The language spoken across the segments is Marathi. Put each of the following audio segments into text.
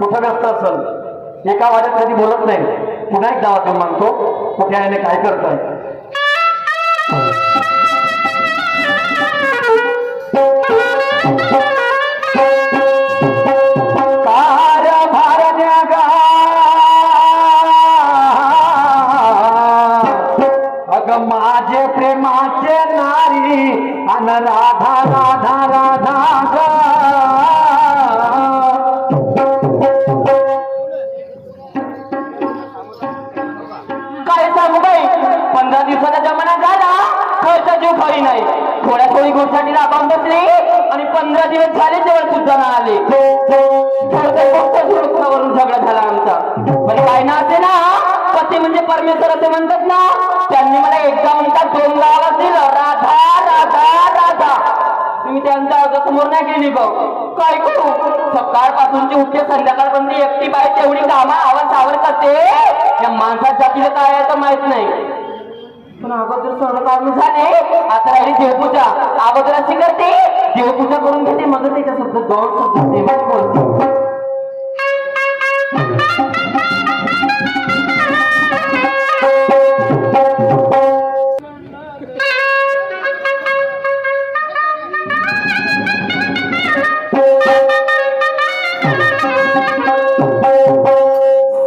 कुठं व्यस्त असेल, एका वाद्यात कधी बोलत नाही. पुन्हा एक गावात येऊन मागतो, कुठे आहे काय करताय. माझे प्रेमाचे नारी अन राधा राधा राधा ग. काय सांगू बाई, 15 दिवसाचा जमाना झाला, खर्च जीव खरी नाही. थोड्या थोडी गोष्टी राबावून बसली आणि 15 दिवस झाले जवळ सुद्धा ना आले. वरून झगडा झाला आमचा. पण काय ना असे ना, पती म्हणजे परमेश्वर असे म्हणतात ना, त्यांनी मला एकदा म्हणतात 2 गावाला दिलं, राधा राधा राधा. तुम्ही त्यांच्या समोर नाही गेली भाऊ, काय करू. सकाळपासूनची उठते संध्याकाळपर्यंत एकटी बाई तेवढी कामा आवाज सावर करते. या माणसात जातीला काय आहे तर माहित नाही. पण अगोदर सण काढून झाले, आता राहिली देवपूजा. अगोदर अशी करते, देवपूजा करून घेते, मग त्याच्या शब्द 2 शब्द देवाच बोलते.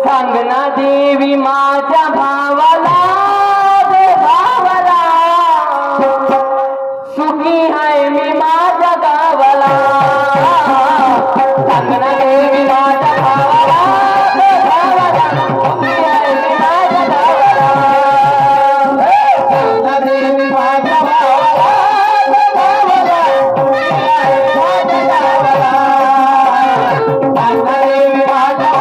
सांगना देवी माझ्या भावाला, भावाला सुखी आहे मी माझ्या गावाला. सांगना देवी माझ्या भावाला, भावाला सुखी आहे मी माझ्या गावाला. सांगना देवी माझ्या भावाला, भावाला सुखी आहे माझ्या गावाला. सांगना देवी माझ्या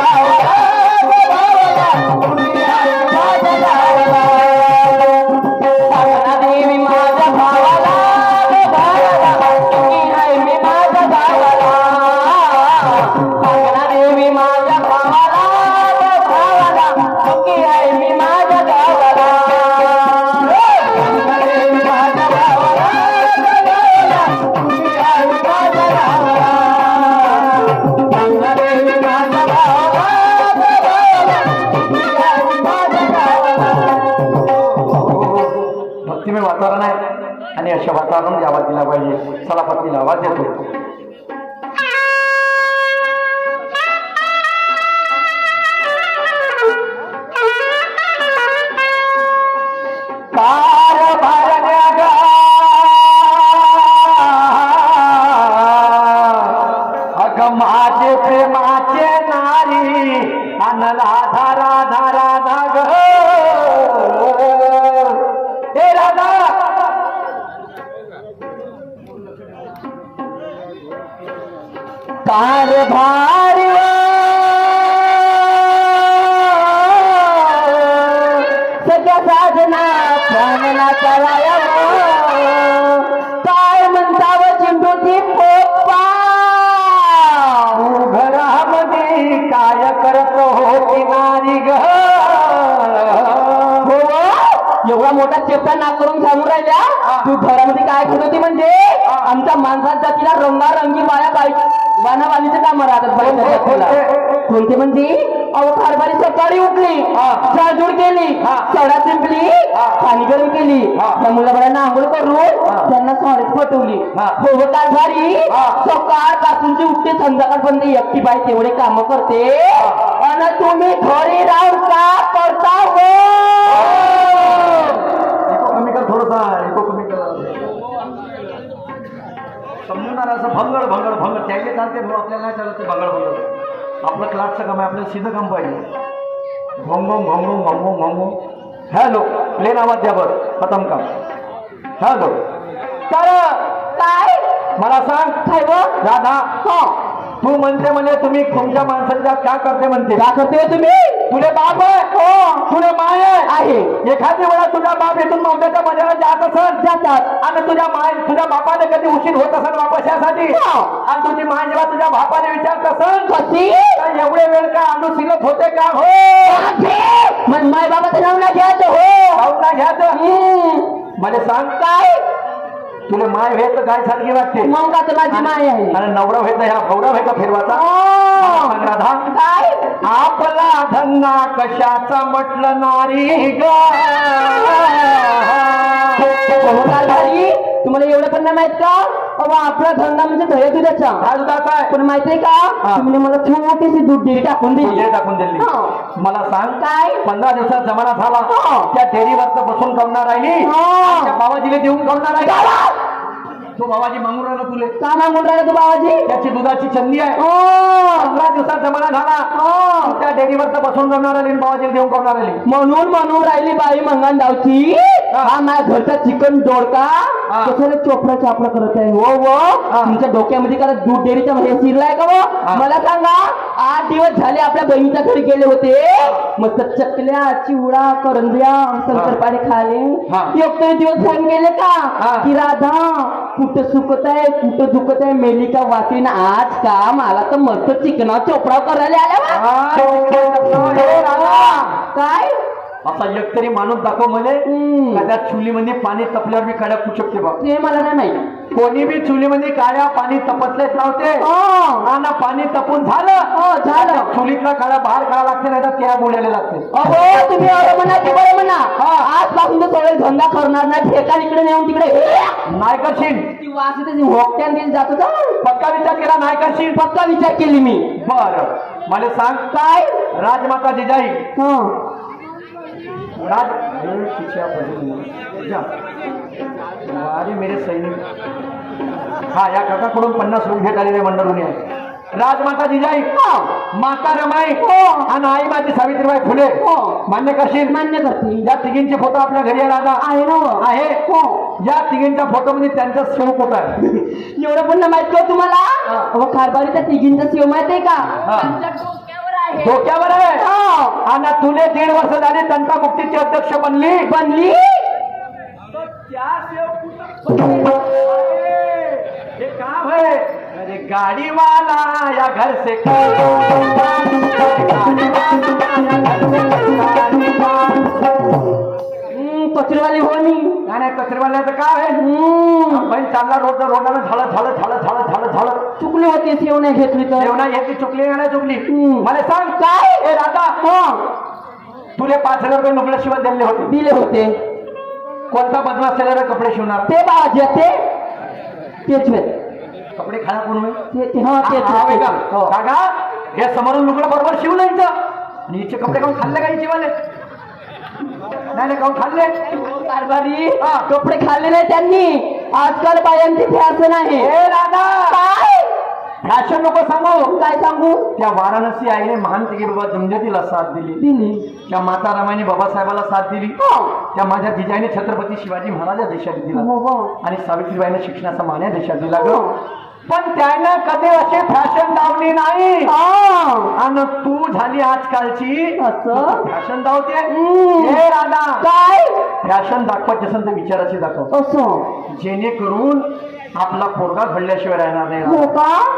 भावाला, वातावरण आहे आणि अशा वातावरण आवाज दिला पाहिजे. चला पत्नीला आवाज देतो. कार भरण्या गा अग माझे प्रेमाचे नारी अन राधा राधा राधा ग. कार भारी सगळ्या साधना प्राणना कराया. काय म्हणतावं चिंटूची पोप्पा, घरामध्ये काय करत होती नारी ग. एवढा मोठा चेपटा नाक करून सांगून राहिल्या, तू घरामध्ये काय करत होती. म्हणजे आमच्या माणसात जातीला रंगारंगी बाया पाहिजे, वानावानीचे काम राहतात. कोणते म्हणजे अहो कारभारी सकाळी उठली, झाडझूड केली, सडा चिंपली, पाणी गरम केली, त्या मुलाबाळांना आंघोळ करून त्यांना शाळेत पटवली. हो कारभारी सकाळपासूनची उठते संध्याकाळपर्यंत एकटी बाई तेवढे काम करते आणि तुम्ही घरी राहून का करता हो. कमी कर थोडसा, कमी कर. समजणार असं भंगड भंगड भंगड त्याचे चालते भाऊ, आपल्याला नाही चालत ते भंगड भंगड. आपलं क्लासचं काम आहे, आपल्याला सीधं काम पाहिजे. घोंगोंग घोंगोंग घोंगोंग घोंगोंग. हॅलो, प्लेन आवाज द्या बरं, खतम काम. हॅलो, काय मला सांग साहेब. राधा, तू म्हणते म्हणजे तुम्ही तुमच्या माणसाच्या काय करते म्हणते. का करते तुम्ही. तुझे बाप आहे, हो तुझे माय आहे. एखाद्या वेळा तुझा बाप इथून मौताच्या मजाला जात असेल, जातात, आणि तुझ्या बापाने कधी उशीर होत असेल वापस यासाठी, आणि तुझी माय जेव्हा तुझ्या बापाने विचारत असेल कशी एवढे वेळ का अनुशीलत होते का. हो मग माय बाबाचं नाव ना घ्यायचं. हो नाव ना घ्यायचं. मला सांग काय तुला माय भेट काय सारखी वाटते. मग का तर माझी माय आहे. आणि नवरा भेट ह्या भवरा भेट फिरवाचा. सांग राधा, काय आपला धन्ना कशाचा म्हटलं नारी ग. कारभारी, तुम्हाला एवढं पण नाही माहित का? अहो आपला धंदा म्हणजे दह्या दुधाचा. काय दुधाचा आहे? पण माहितीये का, तुम्ही मला छोटीशी दूध डेअरी टाकून दिली. डेअरी टाकून दिली. हो. मला सांग, काय 15 दिवसात जमाना झाला, हो. त्या डेअरीवर बसून कमणार राहिली, हो. त्या बाबाजीला देऊन कमणार राहिली. तो बाबाजी मागून राहिला तुले, का मागून राहिला तू बाबाजी? त्याची दुधाची चंदी आहे. हो 15 दिवसात जमाना झाला, हो. त्या डेअरीवर बसून कमणार राहिली, बाबाजीला देऊन कमणार राहिली. म्हणून राहिली बाई मंगनगावची, हा माझ्या घरचा चिकन दोडका कशाला चोपडा चापडा करत आहे. हो हो तुमच्या डोक्यामध्ये का दूध डेअरीचा हे शिरलाय का? हो मला सांगा, 8 दिवस झाले आपल्या बहिणीच्या घरी गेले होते, मस्त चकल्या चिवडा करंज्या शंकरपाळे खाले. एक तरी दिवस सांग गेले का की राधा कुठं सुकत आहे कुठं दुखत आहे, मेली का वाटीन आज का मला तर मस्त चिकना चोपडा करायला आल्या. काय असा एक तरी माणूस दाखव म्हणे त्या चुलीमध्ये पाणी तपल्यावर मी काड्या करू शकते बा. ते मला नाही माहिती. कोणी बी चुलीमध्ये काड्या पाणी तपतलेच लावते. ना पाणी तपून झालं झालं चुलीतला काढा बाहेर काढा लागते, नाही तर त्या बोलायला लागते. अहो तुम्ही अरे म्हणा ते बरं म्हणा, आजपासून तर सगळे धंदा करणार नाही, ठेका इकडे नेऊन तिकडे नाही करशील. ती वास येते होकट्यान दिली जात होता. पक्का विचार केला नाही करशील? पक्का विचार केली मी. बर मला सांग, काय राजमाता जिजाई राज अरे मेरे सैनिक, हा या काकाकडून 50 रुपये भेट आलेले मंडळून आहे. राजमाता जिजाई, माता रमाई आणि आई माझी सावित्रीबाई फुले. मान्य करशील? मान्य करते. या तिघींचे फोटो आपल्या घरी आहे राजा? आहे ना आहे. या तिघींच्या फोटो मध्ये त्यांचा शिव फोटो आहे. एवढं पण माहित का तुम्हाला? कारभारी त्या तिघींचा शिव माहित आहे का? डोक्यावर आहे. आणि तुले 1.5 वर्ष झाली तंटा मुक्तीची अध्यक्ष बनली. हे काम है अरे गाड़ी वाला या घर से कचरेवाली हो मी. नाही कचरेवाल्याचं काय आहे? बहीण चालला रोडाला झालं चुकली होती सेव नाही घेतली तर. जेवणा घेतली चुकली नाही चुकली. मला सांग काय ए राधा, तुले 5,000 रुपये नुकलं शिवाय दिले होते. कोणता बदमाश त्याला कपडे शिवणार? ते बाबाजी तेच कपडे खाया कोण काका हे समोरून लुगडं बरोबर शिवलं इथं, आणि हिचे कपडे खाऊन खाल्ले का हिचे वाले? नाही खाऊन खाल्ले. कारभारी कपडे खाल्ले नाही त्यांनी. आजकाल बायांची फॅशन आहे. हे राधा काय फॅशन नको सांगू. काय सांगू? त्या वाराणसी आईने महान तिघे बाबा जमजतीला साथ दिली. त्या माता रामाने बाबासाहेबाला साथ दिली. त्या माझ्या जिजाईने छत्रपती शिवाजी महाराजा देशात दिला, आणि सावित्रीबाईने शिक्षणाचा मान्य देशात दिला ग. पण त्यानं कधी अशी फॅशन लावली नाही. आणि तू झाली आजकालची फॅशन लावते. हे राधा काय फॅशन दाखवायची असेल तर विचाराची दाखव, जेणेकरून आपला पोरगा घडल्याशिवाय राहणार नाही.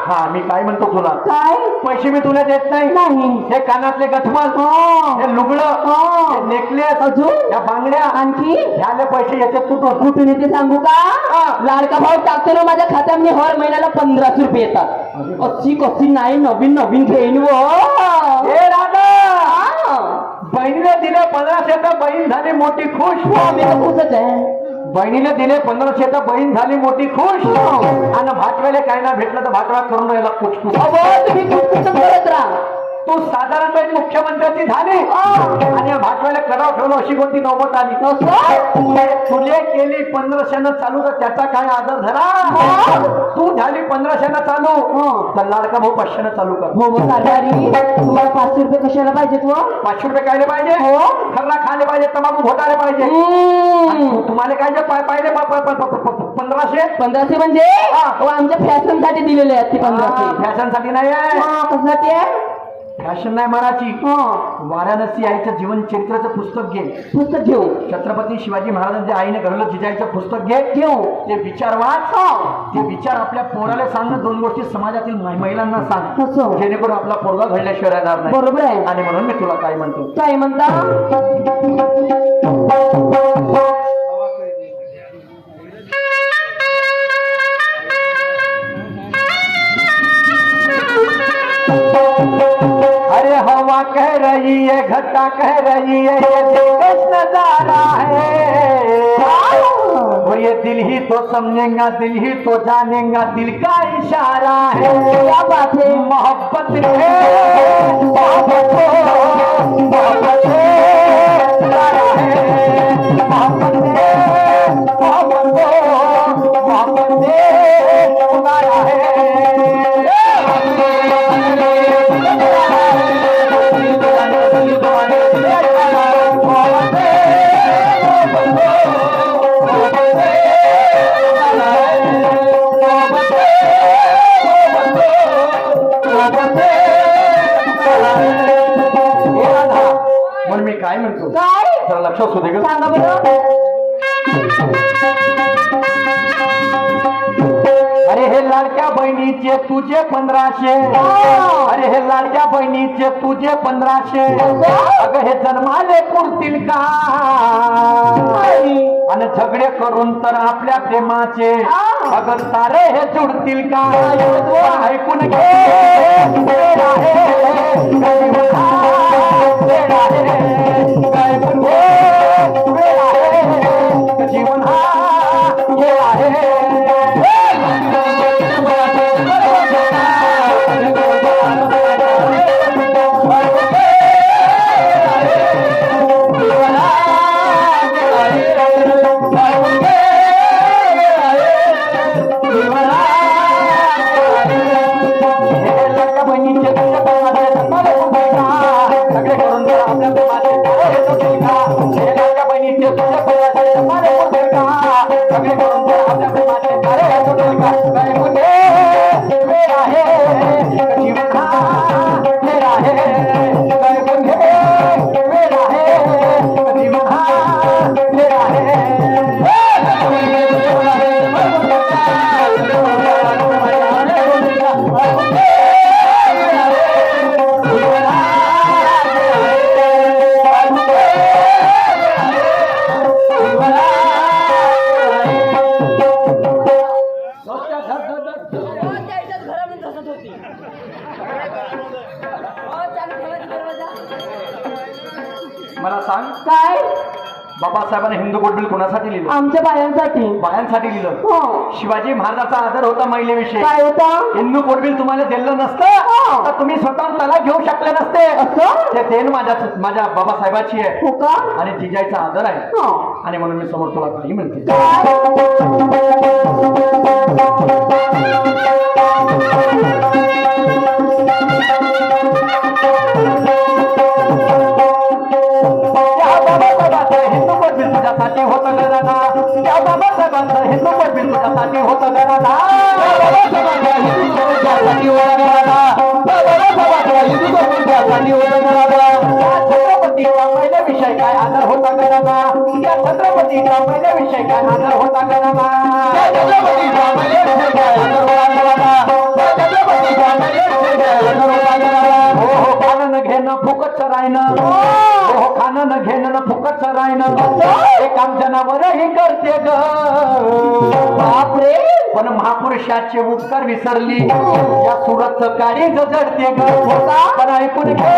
हा मी काय म्हणतो तुला, काय पैसे मी तुला देत नाही. हे कानातले गठमल, हे लुगडं, हे नेकलेस, अजून या बांगड्या, आणखी ह्याले पैसे येते कुठून येते सांगू का? लाडका भाऊ टाकतो ना माझ्या खात्यामध्ये हर महिन्याला 1500 रुपये येतात. कशी नाही नवीन घेईन. हे राधा बहिणीने दिले 1500 तर बहीण झाली मोठी खुश. मी तर खुशच आहे. बहिणीने दिले 1500 तर बहीण झाली मोठी खुश. आणि भाटव्याला काय ना भेटलं तर भाटवा करून राहिला खुश. तुम्ही करत राहा. तू साधारणपणे मुख्यमंत्र्याची झाली, आणि या भाटव्याला करावं ठेवलं अशी कोणती नौबत आली? तुले केली 1500 चालू तर त्याचा काय आदर झाला? तू झाली 1500 चालू तर लाडका भाऊ 500 चालू कर. तुम्हाला 500 रुपये कशाला पाहिजे? 500 रुपये कायले पाहिजे? खरला खायला पाहिजे, तंबाखू घोटायला पाहिजे. तुम्हाला काय पाहिजे 1500 म्हणजे आमच्या फॅशन साठी दिलेले आहेत ते 1500. फॅशन साठी नाही आहे. कशासाठी आहे? फॅशन नाही माराची. वाराणसी आईचं जीवन चरित्राचं पुस्तक घे. पुस्तक घेऊ. छत्रपती शिवाजी महाराजांच्या आईने घडवलं जिजाईचं पुस्तक घे. ते विचार वाच. ते विचार आपल्या पोराला सांग. 2 गोष्टी समाजातील महिलांना सांग, जेणेकरून आपला पोरगा घडल्याशिवाय राहणार नाही. बरोबर आहे. आणि म्हणून मी तुला काय म्हणतो, काय म्हणता? घटा कह रही है, घटा कह रही है, ये दिलकश नजारा है। और ये दिल ही तो समझेगा, दिल ही तो जानेगा, दिल का इशारा है। क्या बात है? मोहब्बत है, मोहब्बत है, मोहब्बत है, प्यारा है। मोहब्बत है, मोहब्बत है, मोहब्बत है, प्यारा है। म्हणून मी काय म्हणतो, काय? जरा लक्ष असू दे ग. सांगा बरं. अरे हे लाडक्या बहिणीचे तुझे 1500. अरे हे लाडक्या बहिणीचे तुझे 1500. अगं हे जन्माले पुरतील का? आणि झगडे करून तर आपल्या प्रेमाचे अगं तारे हे जुडतील का? ऐकून घे, वेळ आहे, वेळ आहे, ऐकून घे, वेळ आहे, जीवन हा खेळ आहे. मला सांग, काय? बाबासाहेबांनी हिंदू गोडबिल कोणासाठी लिहिलं? आमच्या बायांसाठी. बायांसाठी लिहिलं. हो. शिवाजी महाराजाचा आदर होता महिलेविषयी. काय होता? हिंदू गोडबिल तुम्हाला दिलं नसतं तर तुम्ही स्वतः त्याला घेऊ शकले नसते. असं? ते देण माझ्या बाबासाहेबाची आहे हो का? आणि जिजाईचा आदर आहे. हो. आणि म्हणून मी समोर तुला काही म्हणते. हिंदू गोडबिल तुझ्यासाठी होतं घराना. त्या बाबासाहेबांचं हिंदू गोडबिल तुझ्यासाठी होतं घराना. छत्रपतीचा पहिल्याविषयी काय आदर होता घराना. त्या छत्रपतीचा पहिल्याविषयी काय आदर होता घराना. हो खाणं घेणं फुकट राहणं. हो खाणं घेणं फुकट राहणं. हे काम जनावरही करते ग. बापरे. पण महापुरुषाचे उपकार विसरली या सुरत काळी जडते ग. पण ऐकून घे,